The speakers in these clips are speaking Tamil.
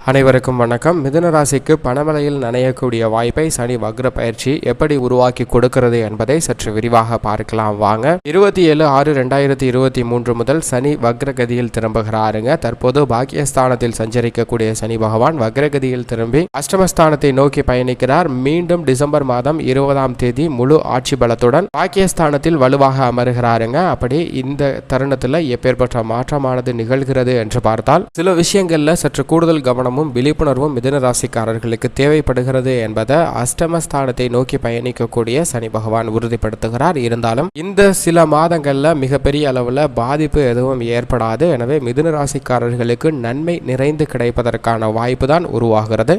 அனைவருக்கும் வணக்கம். மிதுன ராசிக்கு பணமழையில் நனையக்கூடிய வாய்ப்பை சனி வக்ர பயிற்சி எப்படி உருவாக்கி கொடுக்கிறது என்பதை சற்று விரிவாக பார்க்கலாம் வாங்க. 27/6/2023 முதல் சனி வக்ரகதியில் திரும்புகிறாருங்க. தற்போது பாக்கியஸ்தானத்தில் சஞ்சரிக்கக்கூடிய சனி பகவான் வக்ரகதியில் திரும்பி அஷ்டமஸ்தானத்தை நோக்கி பயணிக்கிறார். மீண்டும் டிசம்பர் மாதம் 20ஆம் தேதி முழு ஆட்சி பலத்துடன் பாக்கியஸ்தானத்தில் வலுவாக அமருகிறாருங்க. அப்படி இந்த தருணத்தில் எப்பேற்பட்ட மாற்றமானது நிகழ்கிறது என்று பார்த்தால் சில விஷயங்கள்ல சற்று கூடுதல் கவனம் விழிப்புணர்வும் மிதுன ராசிக்காரர்களுக்கு தேவைப்படுகிறது என்பதை அஷ்டமஸ்தானத்தை நோக்கி பயணிக்கக்கூடிய சனி பகவான் உறுதிப்படுத்துகிறார். இருந்தாலும் இந்த சில மாதங்கள்ல மிகப்பெரிய அளவுல பாதிப்பு எதுவும் ஏற்படாது. எனவே மிதுன ராசிக்காரர்களுக்கு நன்மை நிறைந்து கிடைப்பதற்கான வாய்ப்பு தான் உருவாகிறது.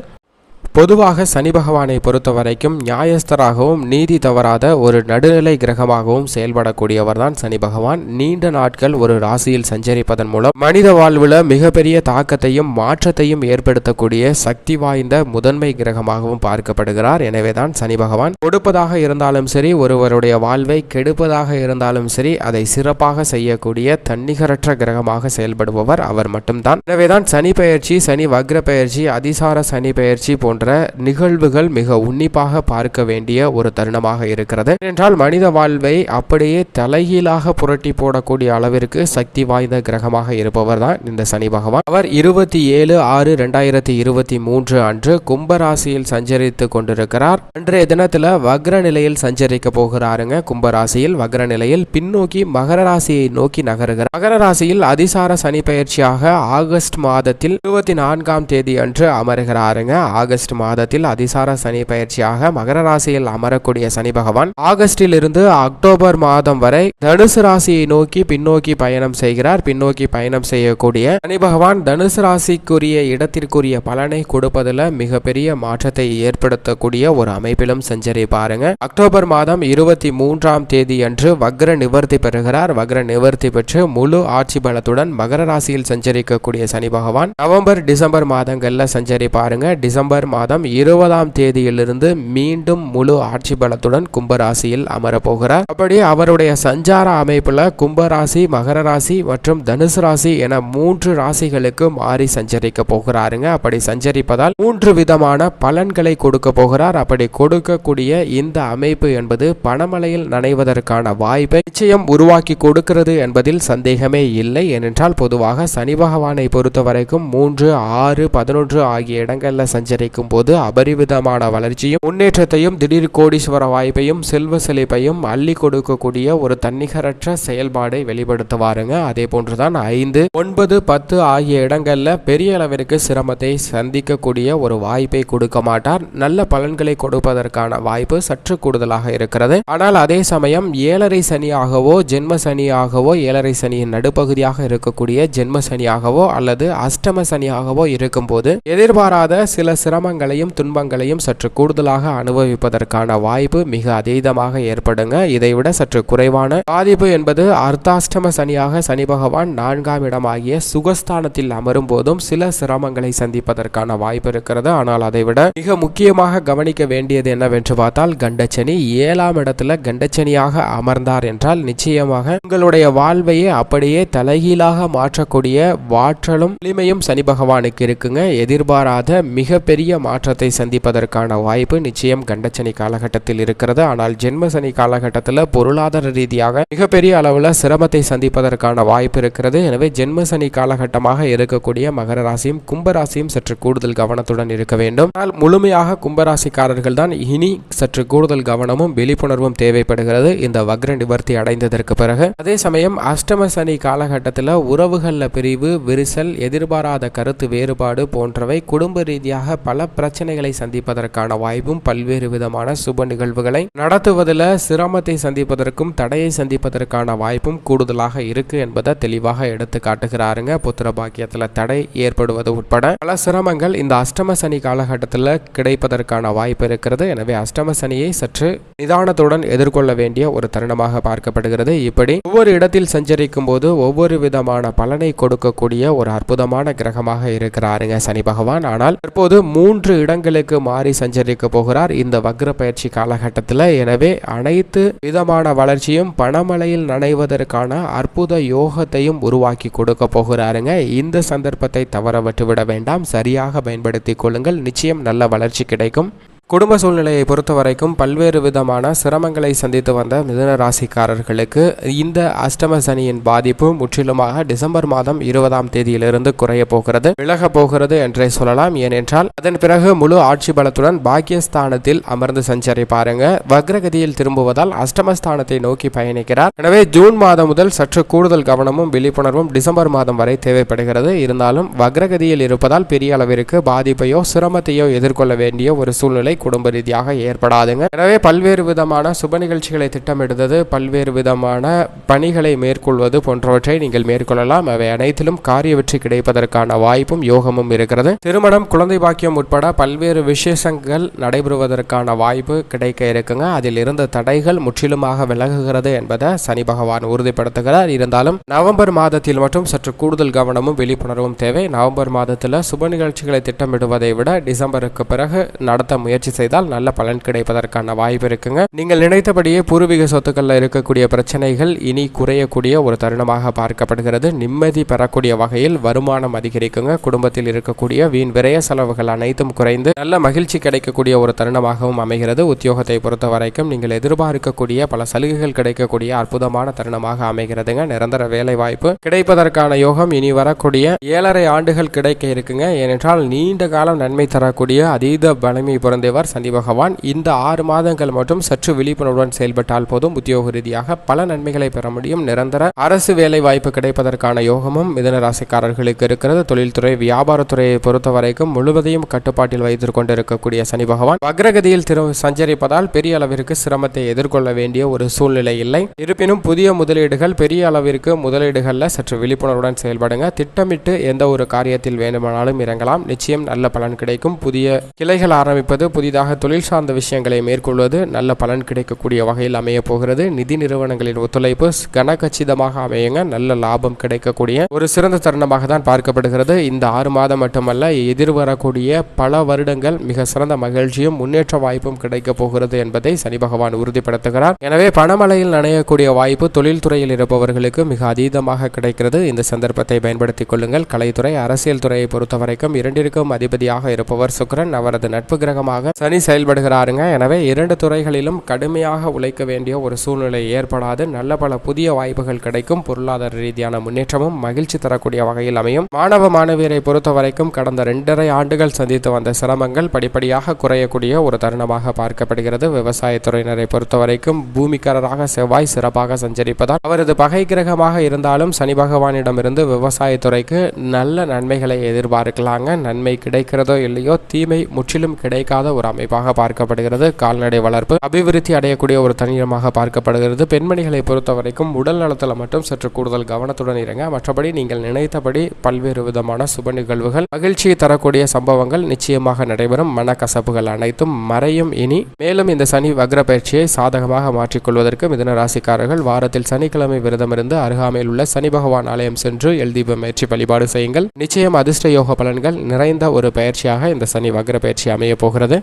பொதுவாக சனி பகவானை பொறுத்த வரைக்கும் நியாயஸ்தராகவும் நீதி தவறாத ஒரு நடுநிலை கிரகமாகவும் செயல்படக்கூடியவர் தான் சனி பகவான். நீண்ட நாட்கள் ஒரு ராசியில் சஞ்சரிப்பதன் மூலம் மனித வாழ்வில் மிகப்பெரிய தாக்கத்தையும் மாற்றத்தையும் ஏற்படுத்தக்கூடிய சக்தி வாய்ந்த முதன்மை கிரகமாகவும் பார்க்கப்படுகிறார். எனவேதான் சனி பகவான் கொடுப்பதாக இருந்தாலும் சரி, ஒருவருடைய வாழ்வை கெடுப்பதாக இருந்தாலும் சரி, அதை சிறப்பாக செய்யக்கூடிய தன்னிகரற்ற கிரகமாக செயல்படுபவர் அவர் மட்டும்தான். எனவேதான் சனி பெயர்ச்சி, சனி வக்ர பெயர்ச்சி, அதிசார சனி பெயர்ச்சி போன்ற நிகழ்வுகள் மிக உன்னிப்பாக பார்க்க வேண்டிய ஒரு தருணமாக இருக்கிறது. என்றால் மனித வாழ்வை அப்படியே தலைகீழாக புரட்டி போடக்கூடிய அளவிற்கு சக்தி வாய்ந்த கிரகமாக இருப்பவர் தான் இந்த சனி பகவான். அவர் 27/6/2023 அன்று கும்பராசியில் சஞ்சரித்து கொண்டிருக்கிறார். அன்றைய தினத்துல வக்ர நிலையில் சஞ்சரிக்க போகிறாருங்க. கும்பராசியில் வக்ர நிலையில் பின்னோக்கி மகர ராசியை நோக்கி நகருகிறார். மகர ராசியில் அதிசார சனி பெயர்ச்சியாக ஆகஸ்ட் மாதத்தில் 24ஆம் தேதி அன்று அமருகிறாருங்க. ஆகஸ்ட் மாதத்தில் அதிசார சனி பயிற்சியாக மகர ராசியில் அமரக்கூடிய சனி பகவான் ஆகஸ்டில் இருந்து அக்டோபர் மாதம் வரை தனுசு ராசியை நோக்கி பின்னோக்கி பயணம் செய்கிறார். பின்னோக்கி பயணம் செய்யக்கூடிய சனி பகவான் தனுசு ராசிக்குரிய இடத்திற்குரிய பலனை கொடுப்பதில் மிகப்பெரிய மாற்றத்தை ஏற்படுத்தக்கூடிய ஒரு அமைப்பிலும் சஞ்சரிப்பாருங்க. அக்டோபர் மாதம் 23ஆம் தேதி அன்று வக்ர நிவர்த்தி பெறுகிறார். வக்ர நிவர்த்தி பெற்று முழு ஆட்சி பலத்துடன் மகர ராசியில் சஞ்சரிக்கக்கூடிய சனி பகவான் நவம்பர் டிசம்பர் மாதங்கள்ல சஞ்சரிப்பாருங்க. டிசம்பர் மாதம் 20ஆம் தேதியிலிருந்து மீண்டும் முழு ஆட்சி பலத்துடன் கும்பராசியில் அமரப்போகிறார். அப்படி அவருடைய சஞ்சார அமைப்புல கும்பராசி, மகர ராசி மற்றும் தனுசு ராசி என 3 ராசிகளுக்கு மாறி சஞ்சரிக்க போகிறாருங்க. அப்படி சஞ்சரிப்பதால் 3 விதமான பலன்களை கொடுக்க போகிறார். அப்படி கொடுக்கக்கூடிய இந்த அமைப்பு என்பது பணமழையில் நனைவதற்கான வாய்ப்பை நிச்சயம் உருவாக்கி கொடுக்கிறது என்பதில் சந்தேகமே இல்லை. ஏனென்றால் பொதுவாக சனி பகவானை பொறுத்த வரைக்கும் 3, 6, 11 ஆகிய இடங்கள்ல சஞ்சரிக்கும் போது அபரிவிதமான வளர்ச்சியும் முன்னேற்றத்தையும் திடீர் கோடீஸ்வர வாய்ப்பையும் செல்வ செழிப்பையும் அள்ளி கொடுக்கக்கூடிய ஒரு தன்னிகரற்ற செயல்பாடை வெளிப்படுத்துவாருங்க. அதே போன்றுதான் 5, 9, 10 ஆகிய இடங்கள்ல பெரிய அளவிற்கு சிரமத்தை சந்திக்கக்கூடிய ஒரு வாய்ப்பை கொடுக்க மாட்டார். நல்ல பலன்களை கொடுப்பதற்கான வாய்ப்பு சற்று கூடுதலாக இருக்கிறது. ஆனால் அதே சமயம் 7.5 சனியாகவோ ஜென்ம சனியாகவோ 7.5 சனியின் நடுப்பகுதியாக இருக்கக்கூடிய ஜென்ம சனியாகவோ அல்லது அஷ்டம சனியாகவோ இருக்கும் போது எதிர்பாராத சில சிரமங்களையும் துன்பங்களையும் சற்று கூடுதலாக அனுபவிப்பதற்கான வாய்ப்பு மிக அதீதமாக ஏற்படுங்க. இதைவிட சற்று குறைவான பாதிப்பு என்பது அர்த்தாஷ்டம சனியாக சனி பகவான் 4ஆம் இடமாகிய சுகஸ்தானத்தில் அமரும் போதும் சில சிரமங்களை சந்திப்பதற்கான வாய்ப்பு இருக்கிறது. ஆனால் அதைவிட மிக முக்கியமாக கவனிக்க வேண்டியது என்னவென்று பார்த்தால் கண்டச்சனி 7ஆம் இடத்துல கண்டச்சனியாக அமர்ந்தார் என்றால் நிச்சயமாக உங்களுடைய வாழ்வையே அப்படியே தலைகீழாக மாற்றக்கூடிய வாற்றலும் வலிமையும் சனி பகவானுக்கு இருக்குங்க. எதிர்பாராத மிகப்பெரிய மாற்றத்தை சந்திப்பதற்கான வாய்ப்பு நிச்சயம் கண்டச்சனி காலகட்டத்தில் இருக்கிறது. ஆனால் ஜென்ம சனி காலகட்டத்தில் பொருளாதார ரீதியாக மிகப்பெரிய அளவில் சிரமத்தை சந்திப்பதற்கான வாய்ப்பு இருக்கிறது. எனவே ஜென்ம சனி காலகட்டமாக இருக்கக்கூடிய மகர ராசியும் கும்பராசியும் சற்று கூடுதல் கவனத்துடன் இருக்க வேண்டும். ஆனால் முழுமையாக கும்பராசிக்காரர்கள் தான் இனி சற்று கூடுதல் கவனமும் விழிப்புணர்வும் தேவைப்படுகிறது இந்த வக்ர நிவர்த்தி அடைந்ததற்கு பிறகு. அதே சமயம் அஷ்டம சனி காலகட்டத்தில் உறவுகளில் பிரிவு, விரிசல், எதிர்பாராத கருத்து வேறுபாடு போன்றவை குடும்ப ரீதியாக பல பிரச்சனைகளை சந்திப்பதற்கான வாய்ப்பும் பல்வேறு விதமான சுப நிகழ்வுகளை நடத்துவதில் சிரமத்தை சந்திப்பதற்கும் தடையை சந்திப்பதற்கான வாய்ப்பும் கூடுதலாக இருக்கு என்பதை தெளிவாக எடுத்து காட்டுகிறாருங்க. புத்திர பாக்கியத்தில் தடை ஏற்படுவது உட்பட பல சிரமங்கள் இந்த அஷ்டம சனி காலகட்டத்தில் கிடைப்பதற்கான வாய்ப்பு இருக்கிறது. எனவே அஷ்டம சனியை சற்று நிதானத்துடன் எதிர்கொள்ள வேண்டிய ஒரு தருணமாக பார்க்கப்படுகிறது. இப்படி ஒவ்வொரு இடத்தில் சஞ்சரிக்கும் போது ஒவ்வொரு விதமான பலனை கொடுக்கக்கூடிய ஒரு அற்புதமான கிரகமாக இருக்கிறாருங்க சனி பகவான். ஆனால் தற்போது 3 3 இடங்களுக்கு மாறி சஞ்சரிக்க போகிறார் இந்த வக்ர பயிற்சி காலகட்டத்தில். எனவே அனைத்து விதமான வளர்ச்சியும் பணமழையில் நனைவதற்கான அற்புத யோகத்தையும் உருவாக்கி கொடுக்க போகிறாருங்க. இந்த சந்தர்ப்பத்தை தவற விட்டுவிட வேண்டாம், சரியாக பயன்படுத்திக் கொள்ளுங்கள். நிச்சயம் நல்ல வளர்ச்சி கிடைக்கும். குடும்ப சூழ்நிலையை பொறுத்த வரைக்கும் பல்வேறு விதமான சிரமங்களை சந்தித்து வந்த மிதுன ராசிக்காரர்களுக்கு இந்த அஷ்டம சனியின் பாதிப்பு முற்றிலுமாக டிசம்பர் மாதம் 20ஆம் தேதியிலிருந்து குறைய போகிறது, விலக போகிறது என்றே சொல்லலாம். ஏனென்றால் அதன் பிறகு முழு ஆட்சி பலத்துடன் பாக்கியஸ்தானத்தில் அமர்ந்து சஞ்சரிப்பாருங்க. வக்ரகதியில் திரும்புவதால் அஷ்டமஸ்தானத்தை நோக்கி பயணிக்கிறார். எனவே ஜூன் மாதம் முதல் சற்று கூடுதல் கவனமும் விழிப்புணர்வும் டிசம்பர் மாதம் வரை தேவைப்படுகிறது. இருந்தாலும் வக்ரகதியில் இருப்பதால் பெரிய அளவிற்கு பாதிப்பையோ சிரமத்தையோ எதிர்கொள்ள வேண்டிய ஒரு சூழ்நிலை குடும்ப ரீதியாக ஏற்படாதுங்க. எனவே பல்வேறு விதமான சுப நிகழ்ச்சிகளை திட்டமிடுவது, பல்வேறு விதமான பணிகளை மேற்கொள்வது போன்றவற்றை நீங்கள் மேற்கொள்ளலாம். அவை அனைத்திலும் காரிய வெற்றி கிடைப்பதற்கான வாய்ப்பும் யோகமும் இருக்கிறது. திருமணம், குழந்தை பாக்கியம் உட்பட பல்வேறு விசேஷங்கள் நடைபெறுவதற்கான வாய்ப்பு கிடைக்க இருக்குங்க. அதில் இருந்த தடைகள் முற்றிலுமாக விலகுகிறது என்பதை சனி பகவான் உறுதிப்படுத்துகிறார். இருந்தாலும் நவம்பர் மாதத்தில் மட்டும் சற்று கூடுதல் கவனமும் விழிப்புணர்வும் தேவை. நவம்பர் மாதத்தில் சுப நிகழ்ச்சிகளை திட்டமிடுவதை விட டிசம்பருக்கு பிறகு நடத்த முயற்சி செய்தால் நல்ல பலன் கிடைப்பதற்கான வாய்ப்பு இருக்குங்க. நீங்கள் நினைத்தபடியே பூர்வீக சொத்துக்கள்ல இருக்கக்கூடிய பிரச்சனைகள் இனி குறையக்கூடிய ஒரு தருணமாக பார்க்கப்படுகிறது. நிம்மதி பெறக்கூடிய வகையில் வருமானம் அதிகரிக்குங்க. குடும்பத்தில் இருக்கக்கூடிய வீண் விரய செலவுகள் அனைத்தும் குறைந்து நல்ல மகிழ்ச்சி கிடைக்கக்கூடிய ஒரு தருணமாகவும் அமைகிறது. உத்தியோகத்தை பொறுத்த வரைக்கும் நீங்கள் எதிர்பார்க்கக்கூடிய பல சலுகைகள் கிடைக்கக்கூடிய அற்புதமான தருணமாக அமைகிறதுங்க. நிரந்தர வேலை வாய்ப்பு கிடைப்பதற்கான யோகம் இனி வரக்கூடிய 7.5 ஆண்டுகள் கிடைக்க இருக்குங்க. ஏனென்றால் நீண்ட காலம் நன்மை தரக்கூடிய அதீத பலமை பொருந்தியவர் சனி பகவான். இந்த 6 மாதங்கள் மட்டும் சற்று விழிப்புணர்வுடன் செயல்பட்டால் போதும் உத்தியோக ரீதியாக பல நன்மைகளை பெற முடியும். நிரந்தர அரசு வேலை வாய்ப்பு கிடைப்பதற்கான யோகமும் மிதுன ராசிக்காரர்களுக்கு இருக்கிறது. தொழில்துறை, வியாபாரத்துறையை பொறுத்த வரைக்கும் முழுவதையும் கட்டுப்பாட்டில் வைத்துக் கொண்டிருக்கக்கூடிய சனி பகவான் வக்ரகதியில் சஞ்சரிப்பதால் பெரிய அளவிற்கு சிரமத்தை எதிர்கொள்ள வேண்டிய ஒரு சூழ்நிலை இல்லை. இருப்பினும் புதிய முதலீடுகள், பெரிய அளவிற்கு முதலீடுகளில் சற்று விழிப்புணர்வுடன் செயல்படுங்க. திட்டமிட்டு எந்த ஒரு காரியத்தில் வேண்டுமானாலும் இறங்கலாம். நிச்சயம் நல்ல பலன் கிடைக்கும். புதிய கிளைகள் ஆரம்பிப்பது, புதிதாக தொழில் சார்ந்த விஷயங்களை மேற்கொள்வது நல்ல பலன் கிடைக்கக்கூடிய வகையில் அமைய போகிறது. நிதி நிறுவனங்களின் ஒத்துழைப்பு கனகச்சிதமாக அமையுங்க. நல்ல லாபம் கிடைக்கக்கூடிய ஒரு சிறந்த தருணமாக தான் பார்க்கப்படுகிறது. இந்த 6 மாதம் மட்டுமல்ல, எதிர்வரக்கூடிய பல வருடங்கள் மிக சிறந்த மகிழ்ச்சியும் முன்னேற்ற வாய்ப்பும் கிடைக்க போகிறது என்பதை சனி பகவான் உறுதிப்படுத்துகிறார். எனவே பணமழையில் நனையக்கூடிய வாய்ப்பு தொழில்துறையில் இருப்பவர்களுக்கு மிக அதீதமாக கிடைக்கிறது. இந்த சந்தர்ப்பத்தை பயன்படுத்திக் கொள்ளுங்கள். கலைத்துறை, அரசியல் துறையை பொறுத்தவரைக்கும் 2ற்கும் அதிபதியாக இருப்பவர் சுக்கிரன். அவரது நட்பு கிரகமாக சனி செயல்படுகிறாருங்க. எனவே 2 துறைகளிலும் கடுமையாக உழைக்க வேண்டிய ஒரு சூழ்நிலை ஏற்படாது. நல்ல பல புதிய வாய்ப்புகள் கிடைக்கும். பொருளாதார ரீதியான முன்னேற்றமும் மகிழ்ச்சி தரக்கூடிய வகையில் அமையும். மாணவ மாணவியரை பொறுத்த வரைக்கும் கடந்த 2.5 ஆண்டுகள் சந்தித்து வந்த சிரமங்கள் படிப்படியாக குறையக்கூடிய ஒரு தருணமாக பார்க்கப்படுகிறது. விவசாயத்துறையினரை பொறுத்த வரைக்கும் பூமிக்காரராக செவ்வாய் சிறப்பாக சஞ்சரிப்பதால் அவரது பகை கிரகமாக இருந்தாலும் சனி பகவானிடமிருந்து விவசாயத்துறைக்கு நல்ல நன்மைகளை எதிர்பார்க்கலாங்க. நன்மை கிடைக்கிறதோ இல்லையோ, தீமை முற்றிலும் கிடைக்காத ஒரு அமைப்பாக பார்க்கப்படுகிறது. கால்நடை வளர்ப்பு அபிவிருத்தி அடையக்கூடிய ஒரு தனியமாக பார்க்கப்படுகிறது. பெண்மணிகளை பொறுத்த வரைக்கும் உடல் நலத்தில் மட்டும் சற்று கூடுதல் கவனத்துடன் இருங்க. மற்றபடி நீங்கள் நினைத்தபடி பல்வேறு விதமான சுப நிகழ்வுகள், மகிழ்ச்சியை தரக்கூடிய சம்பவங்கள் நிச்சயமாக நடைபெறும். மனக்கசப்புகள் அனைத்தும் மறையும். இனி மேலும் இந்த சனி வக்ர பயிற்சியை சாதகமாக மாற்றிக்கொள்வதற்கு மிதுன ராசிக்காரர்கள் வாரத்தில் சனிக்கிழமை விரதமிருந்து அருகாமையில் உள்ள சனி பகவான் ஆலயம் சென்று எல்தீபம் ஏற்றி வழிபாடு செய்யுங்கள். நிச்சயம் அதிர்ஷ்ட யோக பலன்கள் நிறைந்த ஒரு பயிற்சியாக இந்த சனி வக்ர பயிற்சி அமைய போகிறது.